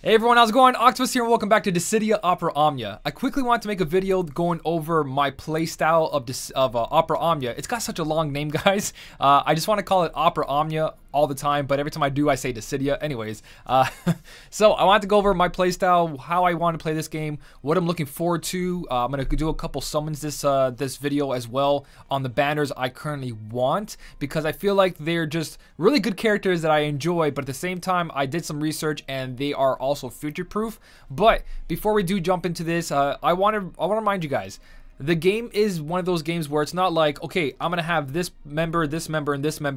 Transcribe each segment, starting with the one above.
Hey everyone, how's it going? Octopus here and welcome back to Dissidia Opera Omnia. I quickly want to make a video going over my playstyle of Opera Omnia. It's got such a long name, guys. I just want to call it Opera Omnia all the time, but every time I do, I say Dissidia. Anyways, so I want to go over my playstyle, how I want to play this game, what I'm looking forward to. I'm going to do a couple summons this video as well on the banners I currently want, because I feel like they're just really good characters that I enjoy, but at the same time, I did some research and they are also future-proof. But before we do jump into this, I want to remind you guys, the game is one of those games where it's not like, okay, I'm gonna have this member, and this member,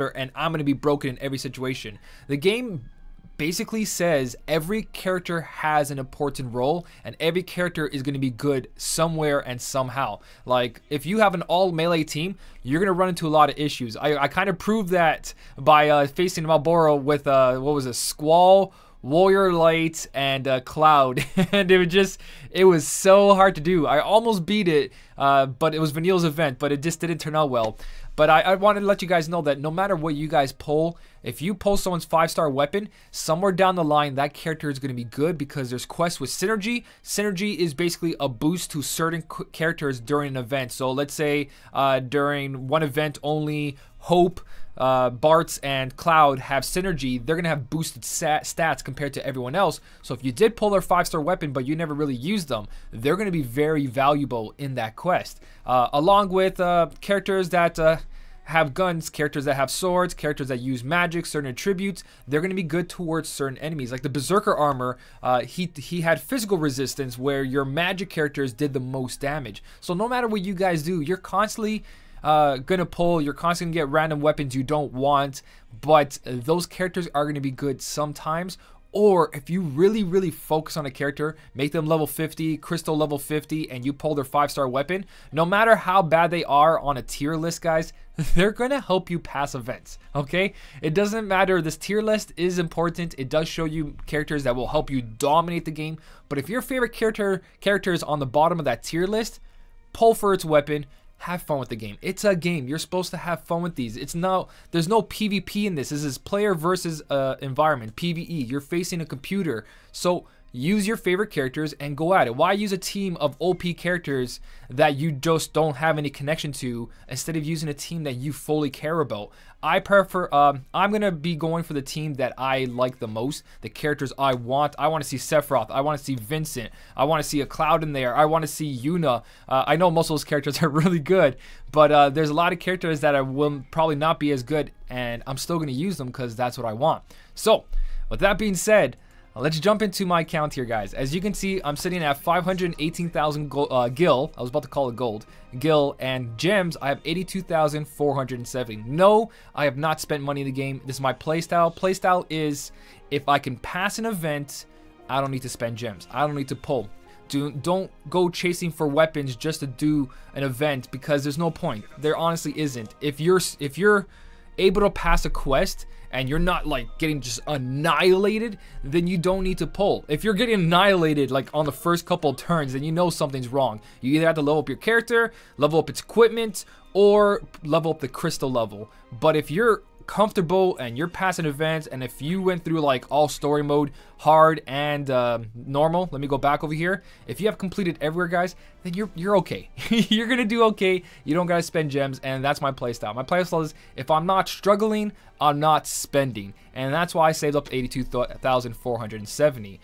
and I'm gonna be broken in every situation. The game basically says every character has an important role and every character is going to be good somewhere and somehow. Like, if you have an all melee team, you're going to run into a lot of issues. I kind of proved that by facing Malboro with what was it, Squall, Warrior Light, and Cloud. And it was so hard to do. I almost beat it, but it was Vanille's event, but it just didn't turn out well. But I wanted to let you guys know that no matter what you guys pull, if you pull someone's 5-star weapon, somewhere down the line, that character is going to be good because there's quests with synergy. Synergy is basically a boost to certain characters during an event. So let's say during one event only Hope, Bartz, and Cloud have synergy. They're going to have boosted stats compared to everyone else. So if you did pull their 5-star weapon but you never really used them, they're going to be very valuable in that quest. Along with characters that have guns, characters that have swords, characters that use magic, certain attributes, they're going to be good towards certain enemies. Like the Berserker armor, he had physical resistance where your magic characters did the most damage. So no matter what you guys do, you're constantly gonna pull, you're constantly gonna get random weapons you don't want, but those characters are gonna be good sometimes. Or if you really focus on a character, make them level 50, Crystal level 50, and you pull their 5-star weapon, no matter how bad they are on a tier list, guys, they're gonna help you pass events, okay? It doesn't matter, this tier list is important. It does show you characters that will help you dominate the game, but if your favorite character is on the bottom of that tier list, pull for its weapon. Have fun with the game. It's a game. You're supposed to have fun with these. There's no PvP in this. This is player versus environment, PvE. You're facing a computer. So use your favorite characters and go at it. Why use a team of OP characters that you just don't have any connection to instead of using a team that you fully care about? I prefer, I'm going to be going for the team that I like the most, the characters I want. I want to see Sephiroth. I want to see Vincent. I want to see a Cloud in there. I want to see Yuna. I know most of those characters are really good, but there's a lot of characters that will probably not be as good, and I'm still going to use them because that's what I want. So, with that being said, let's jump into my account here, guys. As you can see, I'm sitting at 518,000 gil. I was about to call it gold. Gil, and gems, I have 82,470. No, I have not spent money in the game. This is my playstyle. Playstyle is, if I can pass an event, I don't need to spend gems. I don't need to pull. Don't go chasing for weapons just to do an event, because there's no point. There honestly isn't. If you're able to pass a quest and you're not like getting just annihilated, then you don't need to pull. If you're getting annihilated like on the first couple of turns, then you know something's wrong. You either have to level up your character, level up its equipment, or level up the crystal level. But if you're comfortable and you're passing events, and if you went through like all story mode, hard, and normal, let me go back over here. If you have completed everywhere, guys, then you're okay. You're gonna do okay. You don't gotta spend gems, and that's my playstyle. My playstyle is, if I'm not struggling, I'm not spending, and that's why I saved up to 82,470.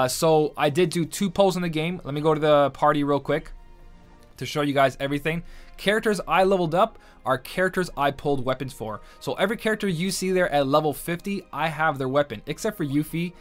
So I did do 2 pulls in the game. Let me go to the party real quick to show you guys everything. Characters I leveled up are characters I pulled weapons for. So every character you see there at level 50, I have their weapon, except for Yuffie,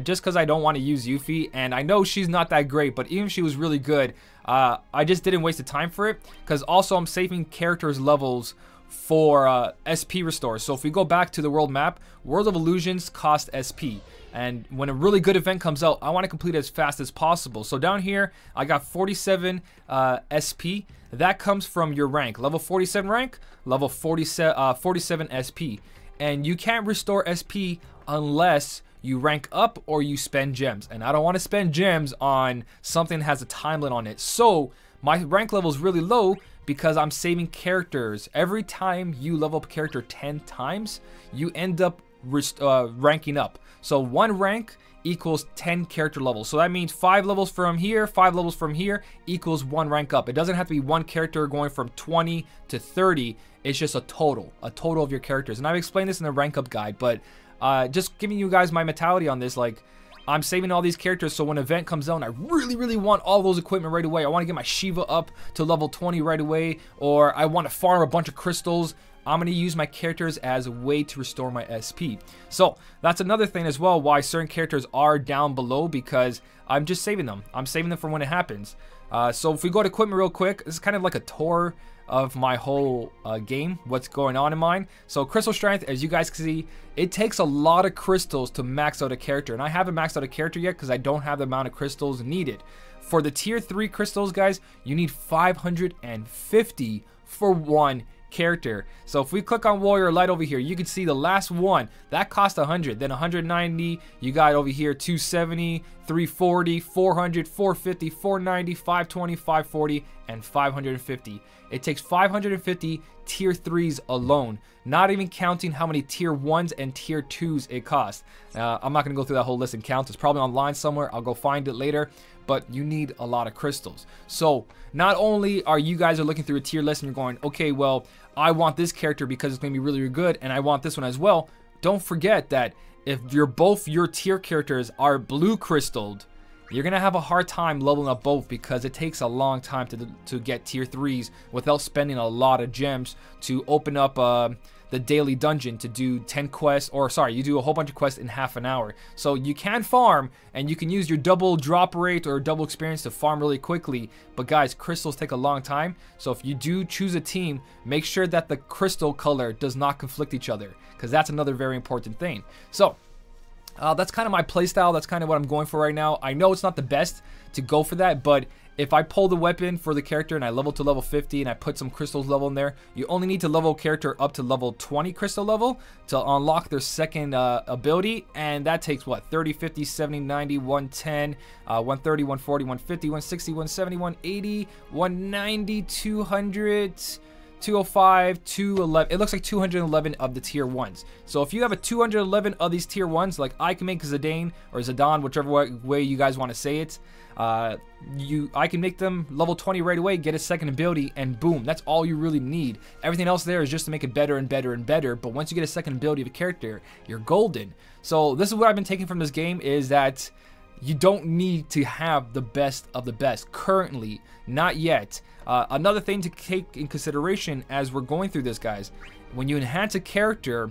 just because I don't want to use Yuffie, and I know she's not that great, but even if she was really good, I just didn't waste the time for it, because also I'm saving characters' levels for SP restores. So if we go back to the world map, World of Illusions cost SP. And when a really good event comes out, I want to complete it as fast as possible. So down here, I got 47 SP. That comes from your rank. Level 47 rank, level 47 SP. And you can't restore SP unless you rank up or you spend gems. And I don't want to spend gems on something that has a time limit on it. So my rank level is really low because I'm saving characters. Every time you level up a character 10 times, you end up ranking up. So one rank equals 10 character levels. So that means 5 levels from here, 5 levels from here equals 1 rank up. It doesn't have to be one character going from 20 to 30. It's just a total of your characters. And I've explained this in the rank up guide, but just giving you guys my mentality on this, like, I'm saving all these characters so when an event comes out and I really want all those equipment right away, I want to get my Shiva up to level 20 right away, or I want to farm a bunch of crystals, I'm going to use my characters as a way to restore my SP. So that's another thing as well why certain characters are down below, because I'm just saving them. I'm saving them for when it happens. So if we go to equipment real quick, this is kind of like a tour of my whole game, what's going on in mine. So crystal strength, as you guys can see, it takes a lot of crystals to max out a character, and I haven't maxed out a character yet because I don't have the amount of crystals needed. For the tier 3 crystals, guys, you need 550 for one character. So if we click on Warrior Light over here, you can see the last one that cost 100, then 190, you got over here 270, 340, 400, 450, 490, 520, 540, and 550. It takes 550 tier 3s alone, not even counting how many tier 1s and tier 2s it costs. I'm not going to go through that whole list and count. It's probably online somewhere. I'll go find it later. But you need a lot of crystals. So not only are you guys looking through a tier list and you're going, okay, well, I want this character because it's going to be really, really good, and I want this one as well. Don't forget that if both your tier characters are blue crystalled, you're going to have a hard time leveling up both, because it takes a long time to get tier 3s without spending a lot of gems to open up the daily dungeon to do 10 quests, or sorry, you do a whole bunch of quests in half an hour. So you can farm and you can use your double drop rate or double experience to farm really quickly, but guys, crystals take a long time. So if you do choose a team, make sure that the crystal color does not conflict each other, because that's another very important thing. So that's kind of my playstyle. That's kind of what I'm going for right now. I know it's not the best to go for that, but if I pull the weapon for the character and I level to level 50 and I put some crystals level in there, you only need to level a character up to level 20 crystal level to unlock their second ability, and that takes what, 30, 50, 70, 90, 110, 130, 140, 150, 160, 170, 180, 190, 200, 205, 211. It looks like 211 of the tier 1s. So if you have a 211 of these tier 1s, like I can make Zidane or Zidane, whichever way you guys want to say it, I can make them level 20 right away, get a second ability, and boom, that's all you really need. Everything else there is just to make it better and better and better, but once you get a second ability of a character, you're golden. So this is what I've been taking from this game, is that you don't need to have the best of the best currently, not yet. Another thing to take in consideration as we're going through this, guys, when you enhance a character,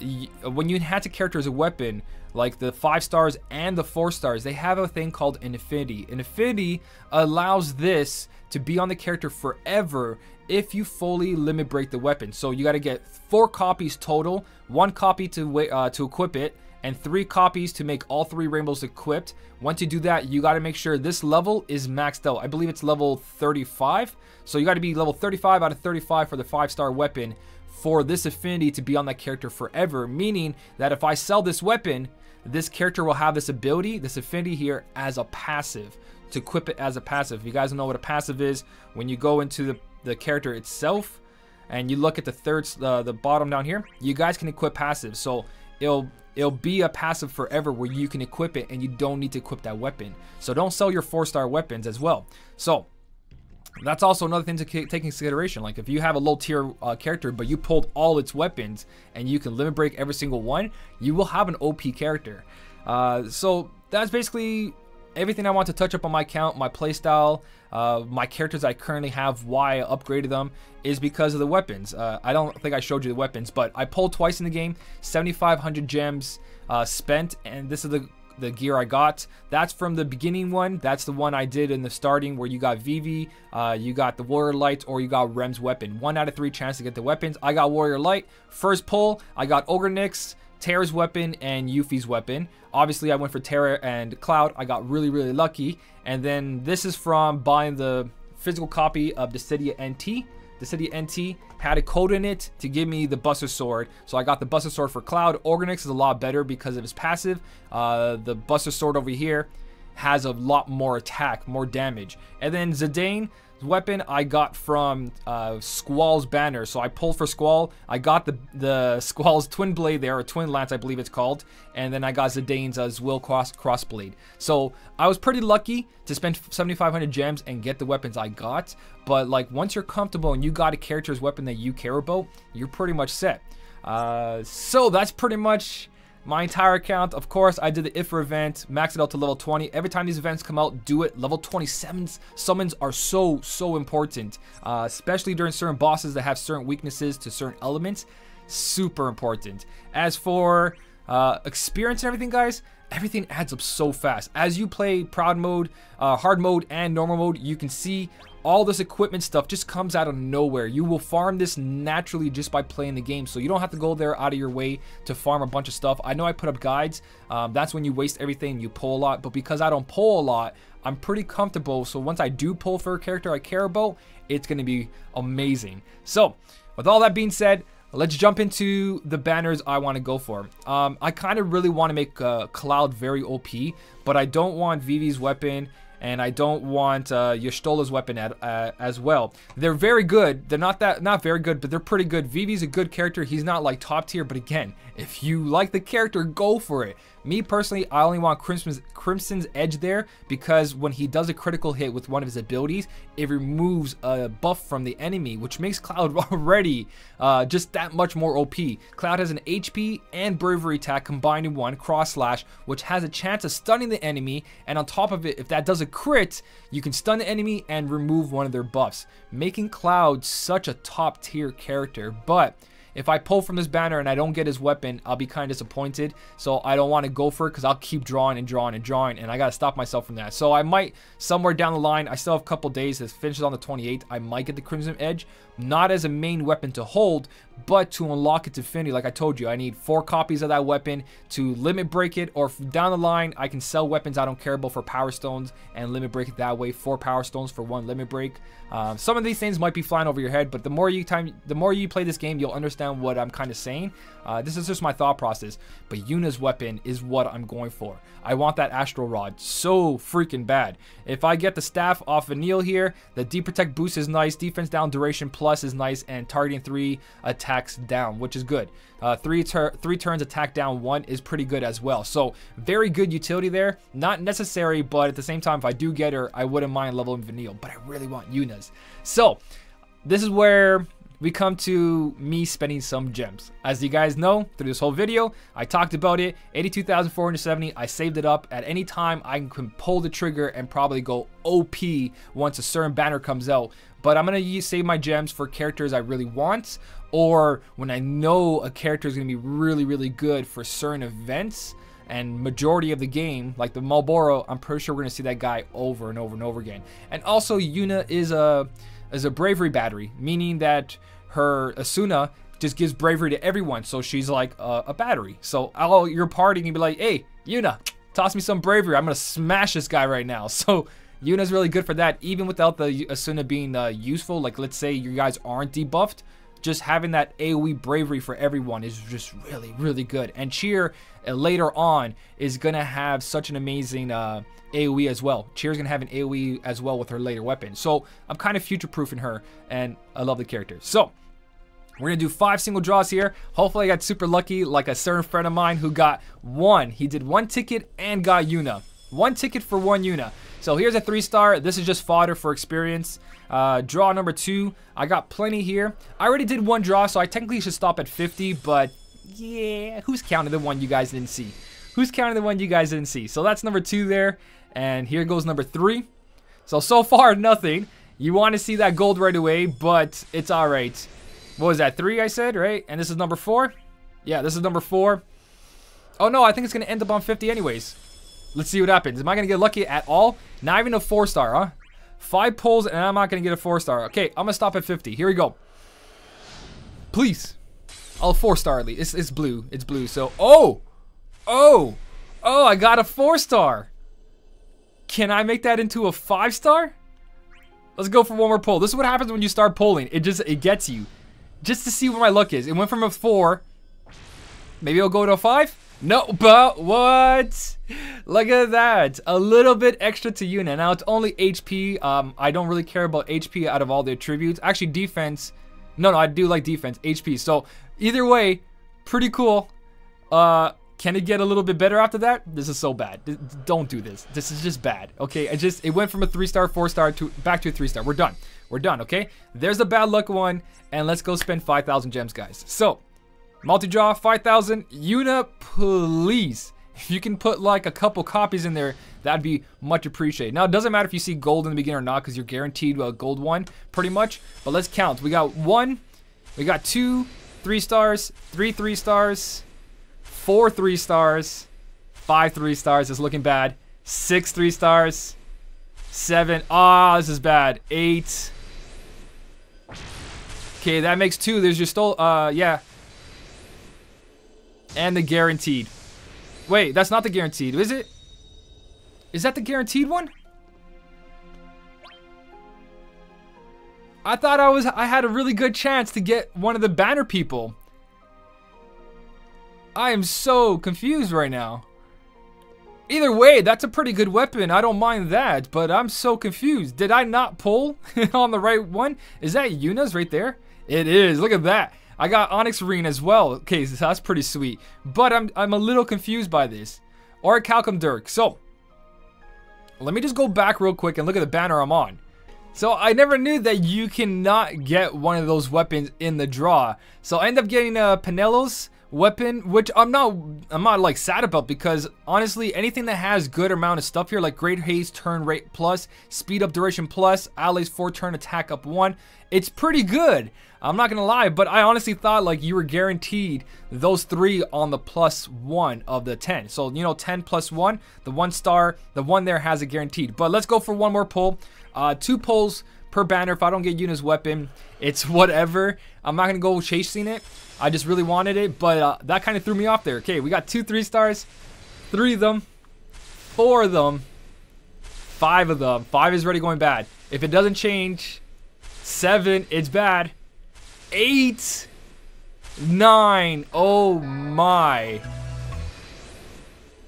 as a weapon, like the 5 stars and the 4 stars, they have a thing called an affinity. An affinity allows this to be on the character forever if you fully limit break the weapon. So you got to get 4 copies total, 1 copy to equip it, and 3 copies to make all 3 rainbows equipped. Once you do that, you got to make sure this level is maxed out. I believe it's level 35. So you got to be level 35 out of 35 for the 5-star weapon for this affinity to be on that character forever, meaning that if I sell this weapon, this character will have this ability, this affinity here, as a passive, to equip it as a passive. If you guys don't know what a passive is, when you go into the character itself and you look at the bottom down here, you guys can equip passives. So it'll be a passive forever where you can equip it and you don't need to equip that weapon. So don't sell your 4-star weapons as well. So that's also another thing to take into consideration. Like if you have a low tier character, but you pulled all its weapons and you can limit break every single one, you will have an OP character. So that's basically everything I want to touch up on my account, my playstyle, my characters I currently have. Why I upgraded them is because of the weapons. I don't think I showed you the weapons, but I pulled twice in the game, 7,500 gems spent, and this is the gear I got. That's from the beginning one. That's the one I did in the starting where you got Vivi, you got the Warrior Light, or you got Rem's weapon. 1 out of 3 chance to get the weapons. I got Warrior Light. First pull, I got Ogre Nyx, Terra's weapon, and Yuffie's weapon. Obviously, I went for Terra and Cloud. I got really, really lucky. And then this is from buying the physical copy of Dissidia NT. Dissidia NT had a code in it to give me the Buster Sword. So I got the Buster Sword for Cloud. Ogre Nyx is a lot better because of his passive. The Buster Sword over here has a lot more attack, more damage. And then Zidane, weapon I got from Squall's banner. So I pulled for Squall. I got the Squall's twin blade there, or twin lance I believe it's called, and then I got Zidane's Zwill crossblade. So I was pretty lucky to spend 7,500 gems and get the weapons I got. But like once you're comfortable and you got a character's weapon that you care about, you're pretty much set. So that's pretty much my entire account. Of course, I did the IFR event, maxed it out to level 20. Every time these events come out, do it. Level 27 summons are so important, especially during certain bosses that have certain weaknesses to certain elements. Super important. As for experience and everything, guys, everything adds up so fast. As you play proud mode, hard mode, and normal mode, you can see all this equipment stuff just comes out of nowhere. You will farm this naturally just by playing the game, so you don't have to go there out of your way to farm a bunch of stuff. I know I put up guides. That's when you waste everything, you pull a lot, but because I don't pull a lot, I'm pretty comfortable. So once I do pull for a character I care about, it's going to be amazing. So with all that being said, let's jump into the banners I want to go for. I kind of really want to make Cloud very OP, but I don't want Vivi's weapon, and I don't want Y'shtola's weapon as well. They're very good. They're not very good, but they're pretty good. Vivi's a good character. He's not like top tier, but again, if you like the character, go for it. Me personally, I only want Crimson's Edge there because when he does a critical hit with one of his abilities, it removes a buff from the enemy, which makes Cloud already just that much more OP. Cloud has an HP and bravery attack combined in one, cross slash, which has a chance of stunning the enemy, and on top of it, if that does a crit, you can stun the enemy and remove one of their buffs, making Cloud such a top tier character. But if I pull from this banner and I don't get his weapon, I'll be kind of disappointed. So I don't want to go for it because I'll keep drawing and drawing and drawing, and I got to stop myself from that. So I might, somewhere down the line, I still have a couple days. It finishes on the 28th. I might get the Crimson Edge, not as a main weapon to hold, but to unlock it to infinity. Like I told you, I need 4 copies of that weapon to limit break it, or down the line, I can sell weapons I don't care about for power stones and limit break it that way. 4 power stones for 1 limit break. Some of these things might be flying over your head, but the more you play this game, you'll understand what I'm kind of saying. This is just my thought process. But Yuna's weapon is what I'm going for. I want that Astral Rod so freaking bad. If I get the staff off Vanille here, the deep protect boost is nice, defense down duration plus is nice, and targeting 3 attacks down, which is good. 3 turns attack down 1 is pretty good as well. So very good utility there. Not necessary, but at the same time, if I do get her, I wouldn't mind leveling Vanille, but I really want Yuna's. So this is where we come to me spending some gems. As you guys know, through this whole video, I talked about it. 82,470. I saved it up. At any time, I can pull the trigger and probably go OP once a certain banner comes out. But I'm going to save my gems for characters I really want, or when I know a character is going to be really good for certain events and majority of the game, like the Marlboro. I'm pretty sure we're going to see that guy over and over and over again. And also, Yuna is a bravery battery, meaning that her Asuna just gives bravery to everyone, so she's like a battery. So all your party can be like, hey, Yuna, toss me some bravery. I'm gonna smash this guy right now. So Yuna's really good for that, even without the Asuna being useful. Like, let's say you guys aren't debuffed, just having that AoE bravery for everyone is just really good. And Cheer later on is gonna have such an amazing AoE as well. Cheer's gonna have an AoE as well with her later weapon. So I'm kind of future-proofing her, and I love the character. So we're gonna do 5 single draws here. Hopefully I got super lucky, like a certain friend of mine who got 1. He did 1 ticket and got Yuna. 1 ticket for 1 Yuna. So here's a 3-star. This is just fodder for experience. Draw number 2. I got plenty here. I already did 1 draw, so I technically should stop at 50, but yeah, who's counting the one you guys didn't see? Who's counting the one you guys didn't see? So that's number 2 there, and here goes number 3. So far, nothing. You want to see that gold right away, but it's all right. What was that, 3 I said, right? And this is number 4? Yeah, this is number 4. Oh no, I think it's going to end up on 50 anyways. Let's see what happens. Am I going to get lucky at all? Not even a 4-star, huh? 5 pulls and I'm not going to get a 4-star. Okay, I'm going to stop at 50. Here we go. Please. Oh, 4-star at least. It's blue. It's blue. So, oh, I got a 4-star. Can I make that into a 5-star? Let's go for one more pull. This is what happens when you start pulling. It gets you. Just to see where my luck is. It went from a 4. Maybe I'll go to a 5. No, but what? Look at that. A little bit extra to Yuna. Now, it's only HP. I don't really care about HP out of all the attributes. Actually, defense. No, I do like defense. HP. So, either way, pretty cool. Can it get a little bit better after that? This is so bad. Don't do this. This is just bad. Okay, it went from a 3-star, 4-star to back to a 3-star. We're done. We're done, okay? There's the bad luck one. And let's go spend 5,000 gems, guys. So, multi-draw, 5,000. Yuna, please. If you can put like a couple copies in there, that'd be much appreciated. Now, it doesn't matter if you see gold in the beginning or not, because you're guaranteed a gold one, pretty much. But let's count. We got 1, we got 2, 3 stars, 3 3 stars, 4 3 stars, 5 3 stars. It's looking bad. 6 3 stars, 7. Ah, this is bad. 8. Okay, that makes 2. There's your yeah. And the guaranteed. Wait, that's not the guaranteed, is it? Is that the guaranteed one? I thought I had a really good chance to get one of the banner people. I am so confused right now. Either way, that's a pretty good weapon. I don't mind that, but I'm so confused. Did I not pull on the right one? Is that Yuna's right there? It is. Look at that. I got Onyx Ring as well. Okay, so that's pretty sweet. But I'm a little confused by this. Or Calcum Dirk. So, let me just go back real quick and look at the banner I'm on. So, I never knew that you cannot get one of those weapons in the draw. So, I end up getting Penelo's weapon, which I'm not like sad about, because honestly, anything that has good amount of stuff here, like Great Haste, turn rate plus, speed up duration plus, allies 4 turn attack up 1, it's pretty good. I'm not gonna lie, but I honestly thought like you were guaranteed those 3 on the +1 of the 10. So, you know, 10 plus 1, the 1 star, the one there has it guaranteed. But let's go for one more pull. 2 pulls per banner. If I don't get Yuna's weapon, it's whatever. I'm not gonna go chasing it. I just really wanted it, but that kind of threw me off there. Okay, we got 2 3 stars, 3 of them, 4 of them, 5 of them. 5 is already going bad. If it doesn't change, 7, it's bad. 8, 9, oh my.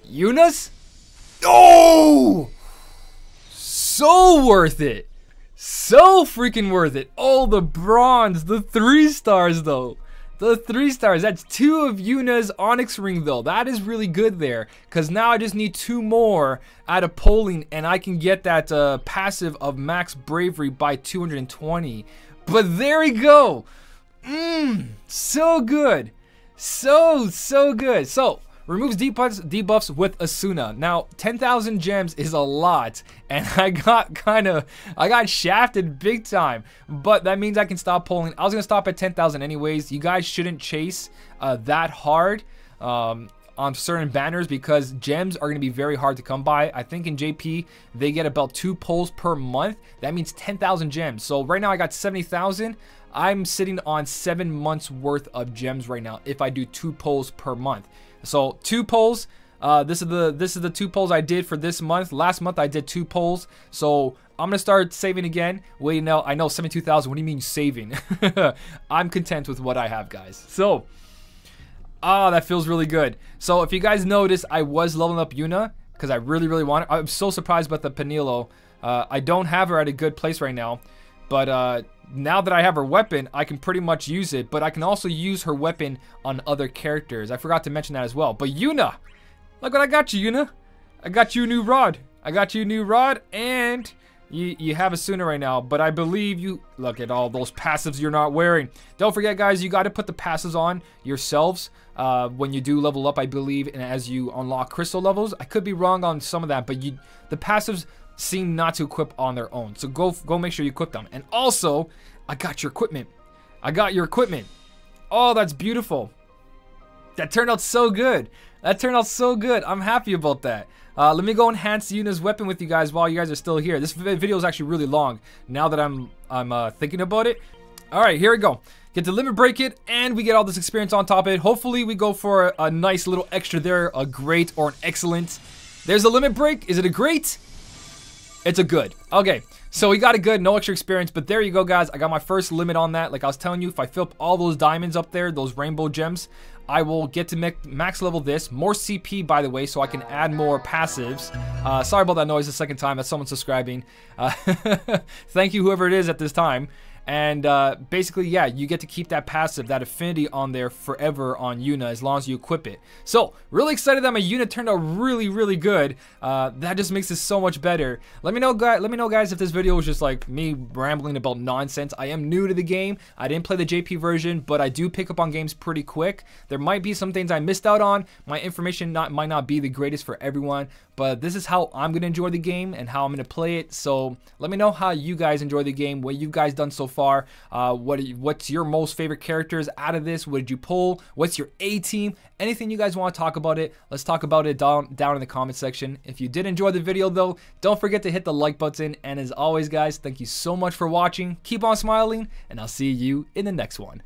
Yuna's? Oh! So worth it. So freaking worth it. Oh, the bronze, the 3 stars though. The 3 stars, that's 2 of Yuna's Onyx Ring though. That is really good there, because now I just need 2 more out of polling and I can get that passive of max bravery by 220. But there we go. So good. So good. So, removes debuffs with Asuna. Now, 10,000 gems is a lot, and I got shafted big time. But that means I can stop pulling. I was gonna stop at 10,000 anyways. You guys shouldn't chase that hard on certain banners, because gems are gonna be very hard to come by. I think in JP they get about 2 pulls per month. That means 10,000 gems. So right now I got 70,000. I'm sitting on 7 months worth of gems right now if I do 2 pulls per month. So 2 polls. This is the 2 polls I did for this month. Last month I did 2 polls. So I'm gonna start saving again. Wait, no, I know 72,000. What do you mean saving? I'm content with what I have, guys. So, that feels really good. So if you guys notice, I was leveling up Yuna because I really want it. I'm so surprised about the Penelo. I don't have her at a good place right now, but now that I have her weapon, I can pretty much use it, but I can also use her weapon on other characters. I forgot to mention that as well. But Yuna, look what I got you, Yuna. I got you a new rod. I got you a new rod, and you have a Asuna right now. But I believe you, look at all those passives you're not wearing. Don't forget, guys, you got to put the passives on yourselves when you do level up, I believe, and as you unlock crystal levels. I could be wrong on some of that, but the passives seem not to equip on their own, so go make sure you equip them. And also, I got your equipment. I got your equipment. Oh, that's beautiful. That turned out so good. That turned out so good. I'm happy about that. Let me go enhance Yuna's weapon with you guys while you guys are still here. This video is actually really long now that I'm thinking about it. All right, here we go. Get the limit break it, and we get all this experience on top of it. Hopefully, we go for a nice little extra there, a great or an excellent. There's a limit break. Is it a great? It's a good. Okay, so we got a good, no extra experience, but there you go, guys. I got my first limit on that. Like I was telling you, if I fill up all those diamonds up there, those rainbow gems, I will get to max level this. More CP, by the way, so I can add more passives. Sorry about that noise the second time. That's someone subscribing. Thank you, whoever it is at this time. And basically, yeah, you get to keep that passive, that affinity on there forever on Yuna as long as you equip it. So, really excited that my Yuna turned out really, really good. That just makes it so much better. Let me know, guys, if this video was just like me rambling about nonsense. I am new to the game. I didn't play the JP version, but I do pick up on games pretty quick. There might be some things I missed out on. My information might not be the greatest for everyone, but this is how I'm gonna enjoy the game and how I'm gonna play it. So let me know how you guys enjoy the game, what you guys done so far. What's your most favorite characters out of this? What did you pull? What's your A team? Anything you guys want to talk about it, let's talk about it down in the comment section. If you did enjoy the video though, don't forget to hit the like button. And as always, guys, thank you so much for watching. Keep on smiling, and I'll see you in the next one.